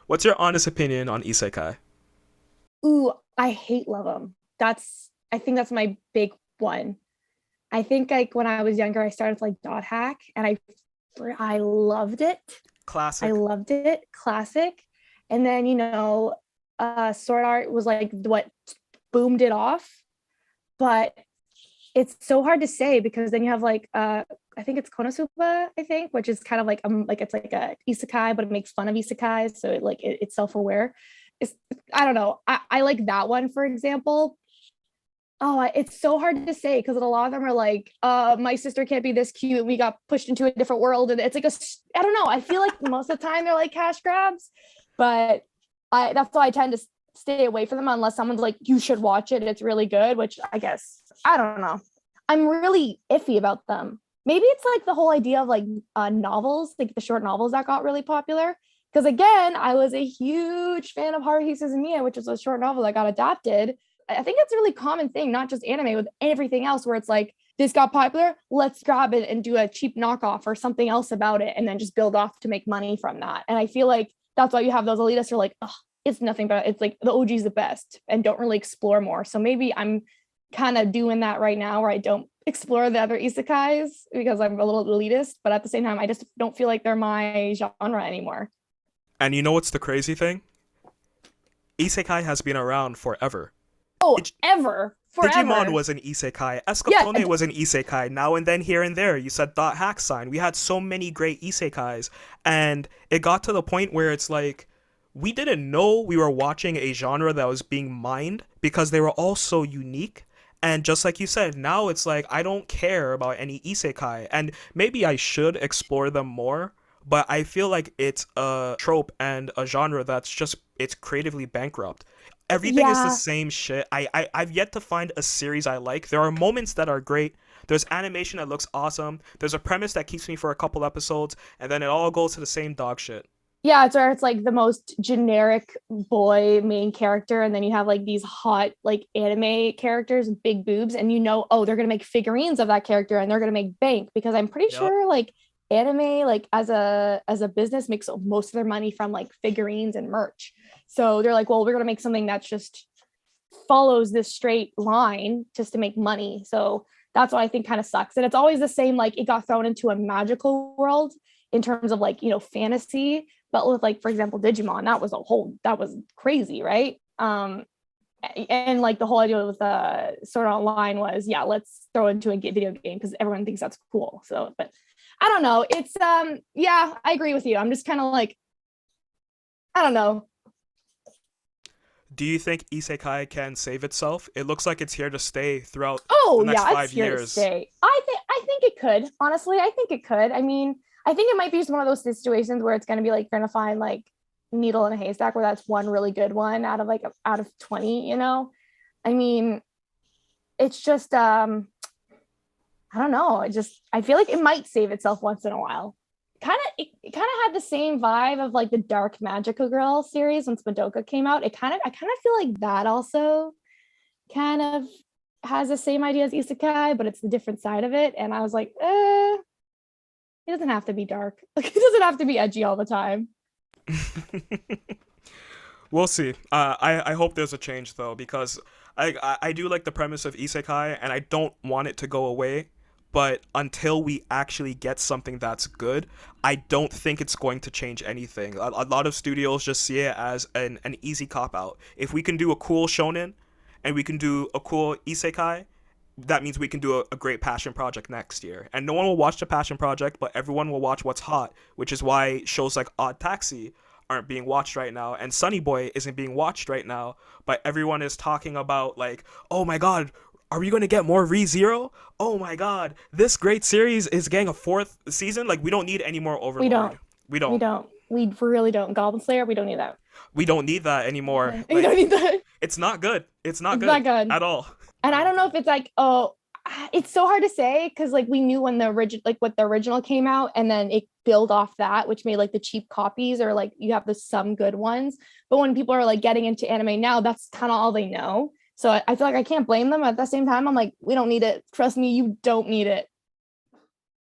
What's your honest opinion on isekai? Ooh, I hate love them. I think that's my big one. I think like when I was younger, I started with like dot hack, and I loved it. I Classic. loved it. Classic. And then sword art was like what boomed it off. But it's so hard to say because then you have like I think it's Konosuba, I think, which is kind of like it's like a isekai, but it makes fun of isekais, so it's self-aware. It's I don't know. I like that one, for example. Oh, it's so hard to say because a lot of them are like, my sister can't be this cute. We got pushed into a different world. And it's like I don't know. I feel like most of the time they're like cash grabs, but that's why I tend to stay away from them unless someone's like, you should watch it. It's really good, which I guess, I don't know. I'm really iffy about them. Maybe it's like the whole idea of like novels, like the short novels that got really popular. Because again, I was a huge fan of Haruhi Suzumiya, which was a short novel that got adapted. I think that's a really common thing, not just anime, with everything else, where it's like, this got popular, let's grab it and do a cheap knockoff or something else about it, and then just build off to make money from that. And I feel like that's why you have those elitists who are like, oh, it's nothing but it's like the OG is the best and don't really explore more. So maybe I'm kind of doing that right now where I don't explore the other isekais because I'm a little elitist, but at the same time, I just don't feel like they're my genre anymore. And you know what's the crazy thing? Isekai has been around forever. Oh, Dig- ever, Digimon forever. was an isekai. Yeah, Escaflowne was an isekai. Now and then, here and there, you said Dot Hack Sign. We had so many great isekais, and it got to the point where it's like we didn't know we were watching a genre that was being mined because they were all so unique. And just like you said, now it's like I don't care about any isekai, and maybe I should explore them more. But I feel like it's a trope and a genre that's just it's creatively bankrupt. Everything is the yeah. same shit. I've yet to find a series I like. There are moments that are great. There's animation that looks awesome. There's a premise that keeps me for a couple episodes, and then it all goes to the same dog shit. Yeah, it's where it's like the most generic boy main character, and then you have like these hot like anime characters with big boobs, and oh, they're gonna make figurines of that character and they're gonna make bank because I'm pretty Yep. sure like anime like as a business makes most of their money from like figurines and merch. So they're like, well, we're gonna make something that's just follows this straight line just to make money. So that's what I think kind of sucks. And it's always the same, like it got thrown into a magical world in terms of like, fantasy. But with like, for example, Digimon, that was crazy, right? And like the whole idea with Sword Online was, yeah, let's throw it into a video game because everyone thinks that's cool. So, but I don't know. It's yeah, I agree with you. I'm just kind of like, I don't know. Do you think Isekai can save itself? It looks like it's here to stay throughout the Oh next yeah, it's five here to years. stay. I think it could. Honestly, I think it could. I mean, I think it might be just one of those situations where it's going to be like you're going to find like needle in a haystack where that's one really good one out of 20, I mean, it's just I don't know. I feel like it might save itself once in a while. It kind of had the same vibe of like the Dark Magical Girl series when Madoka came out. I kind of feel like that also kind of has the same idea as isekai, but it's the different side of it. And I was like, it doesn't have to be dark. Like, it doesn't have to be edgy all the time. We'll see. I hope there's a change though because I do like the premise of isekai and I don't want it to go away. But until we actually get something that's good, I don't think it's going to change anything. A lot of studios just see it as an easy cop out. If we can do a cool shonen and we can do a cool isekai, that means we can do a great passion project next year. And no one will watch the passion project, but everyone will watch what's hot, which is why shows like Odd Taxi aren't being watched right now and Sunny Boy isn't being watched right now, but everyone is talking about like, "Oh my god, are we going to get more ReZero? Oh my god, this great series is getting a fourth season. Like we don't need any more We don't. Overlord. We We don't. don't. We really don't. Goblin Slayer, we don't need that. We don't need that anymore. We don't Like need that. it's not good. It's not It's not good good. at all. And I don't know if it's like, oh, it's so hard to say because like we knew when the original like what the original came out and then it built off that, which made like the cheap copies or like you have the some good ones. But when people are like getting into anime now, that's kind of all they know. So I feel like I can't blame them. At the same time, I'm like, we don't need it. Trust me, you don't need it.